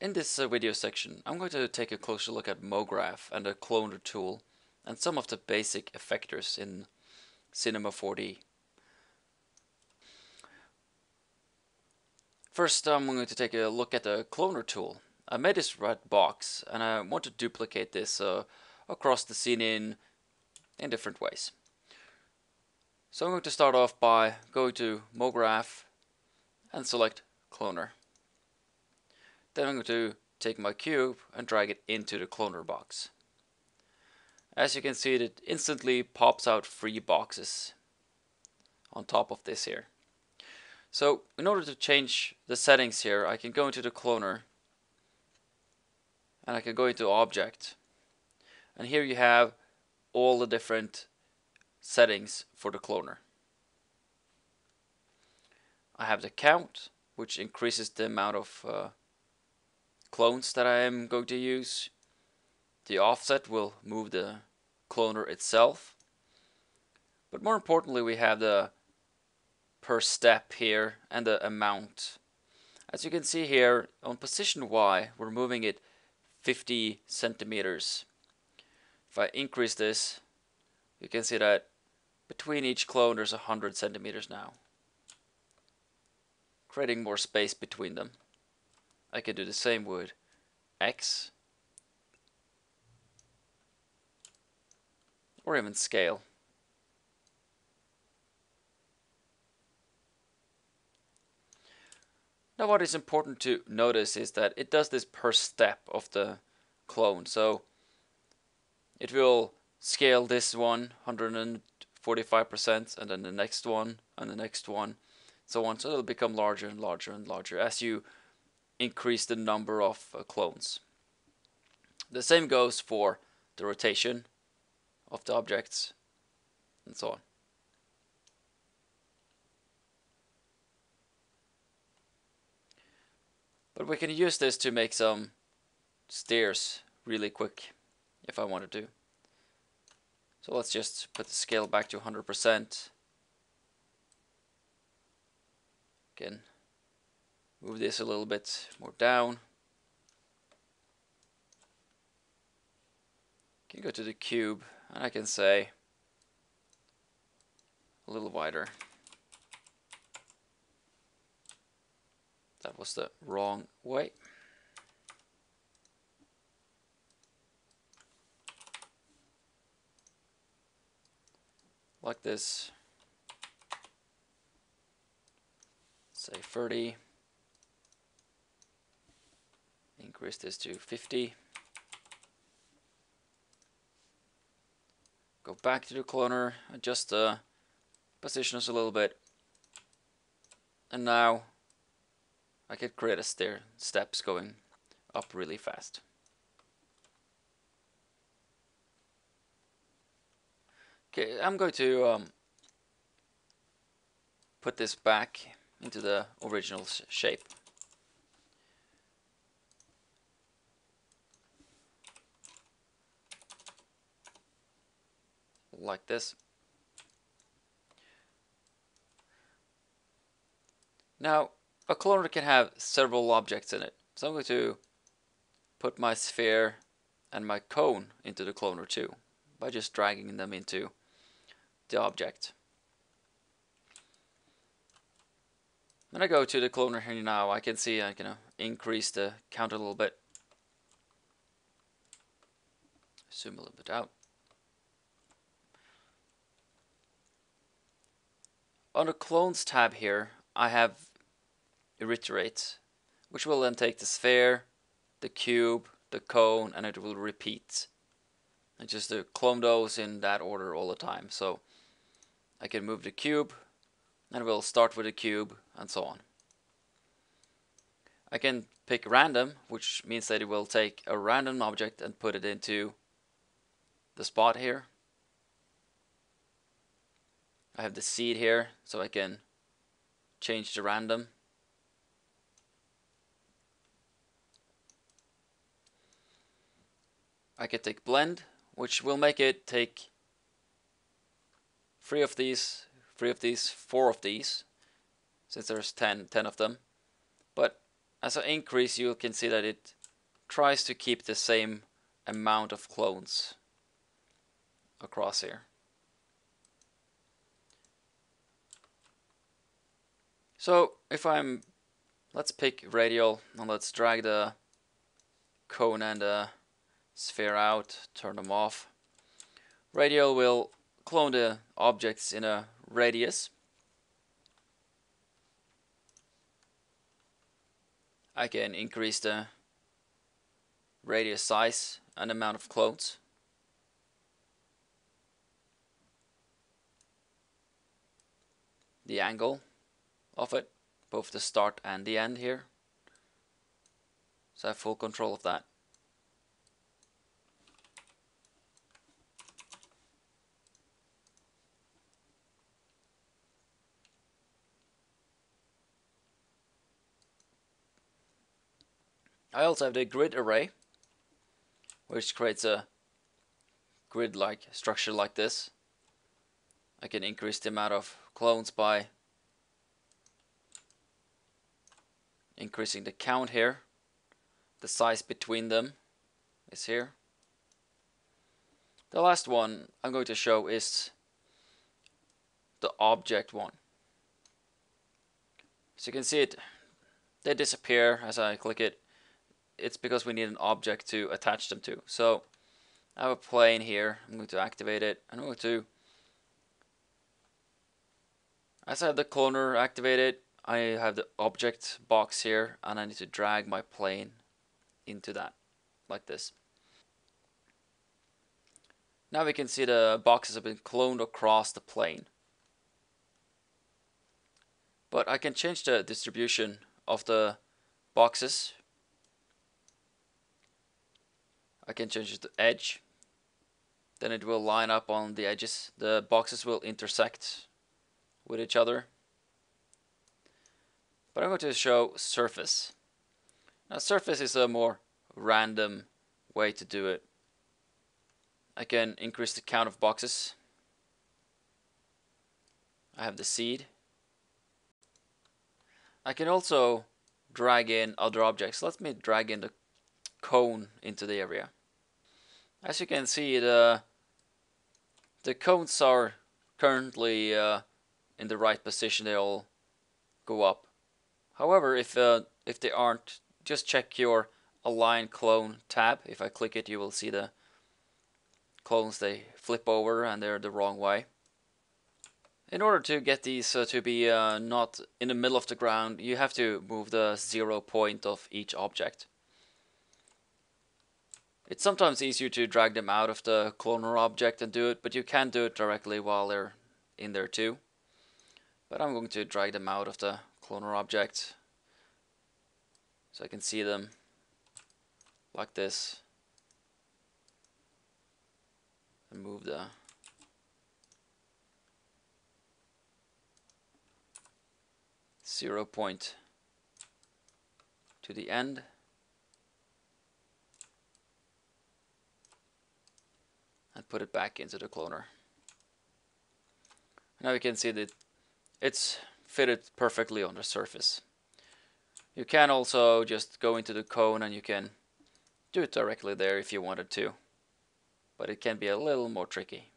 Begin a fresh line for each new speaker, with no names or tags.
In this video section, I'm going to take a closer look at Mograph and the Cloner tool and some of the basic effectors in Cinema 4D. First, I'm going to take a look at the Cloner tool. I made this red box and I want to duplicate this across the scene in different ways. So I'm going to start off by going to Mograph and select Cloner. Then I'm going to take my cube and drag it into the Cloner box. As you can see, it instantly pops out 3 boxes on top of this here. So in order to change the settings here, I can go into the Cloner and I can go into Object, and here you have all the different settings for the Cloner. I have the count, which increases the amount of clones that I am going to use. The offset will move the Cloner itself. But more importantly, we have the per step here and the amount. As you can see here, on position Y, we're moving it 50 centimeters. If I increase this, you can see that between each clone there's 100 centimeters now, creating more space between them. I can do the same with X, or even scale. Now what is important to notice is that it does this per step of the clone. So it will scale this one 145%, and then the next one, and the next one, so on. So it'll become larger and larger and larger as you increase the number of clones. The same goes for the rotation of the objects, and so on. But we can use this to make some stairs really quick if I wanted to. So let's just put the scale back to 100%. Again, move this a little bit more down. Can go to the cube and I can say a little wider. That was the wrong way. Like this. Say 30. Increase this to 50. Go back to the Cloner, adjust the positions a little bit. And now I could create a steps going up really fast. Okay, I'm going to put this back into the original shape. Like this. Now, a cloner can have several objects in it. So I'm going to put my sphere and my cone into the cloner too, by just dragging them into the object. When I go to the cloner here now, I can see I can increase the count a little bit. Zoom a little bit out. On the clones tab here, I have iterate, which will then take the sphere, the cube, the cone, and it will repeat. And just to clone those in that order all the time. So I can move the cube, and we'll start with the cube, and so on. I can pick random, which means that it will take a random object and put it into the spot here. I have the seed here, so I can change the random. I can take blend, which will make it take 3 of these, 4 of these, since there's 10 of them. But as I increase, you can see that it tries to keep the same amount of clones across here. So if let's pick radial and let's drag the cone and the sphere out, turn them off. Radial will clone the objects in a radius. I can increase the radius size and amount of clones. The angle of it, both the start and the end here. So I have full control of that. I also have the grid array, which creates a grid-like structure like this. I can increase the amount of clones by increasing the count here. The size between them is here. The last one I'm going to show is the object one. So you can see they disappear as I click it. It's because we need an object to attach them to. So I have a plane here. I'm going to activate it. I'm going to, as I have the cloner activated, I have the object box here, and I need to drag my plane into that, like this. Now we can see the boxes have been cloned across the plane. But I can change the distribution of the boxes. I can change the edge. Then it will line up on the edges. The boxes will intersect with each other. But I'm going to show surface. Now surface is a more random way to do it. I can increase the count of boxes. I have the seed. I can also drag in other objects. Let me drag in the cone into the area. As you can see, the cones are currently in the right position. They all go up. However, if they aren't, just check your Align Clone tab. If I click it, you will see the clones, they flip over and they're the wrong way. In order to get these to be not in the middle of the ground, you have to move the 0 point of each object. It's sometimes easier to drag them out of the cloner object and do it, but you can do it directly while they're in there too. But I'm going to drag them out of the cloner object so I can see them like this and move the zero point to the end. And put it back into the cloner. Now you can see that it's fitted perfectly on the surface. You can also just go into the cone and you can do it directly there if you wanted to, but it can be a little more tricky.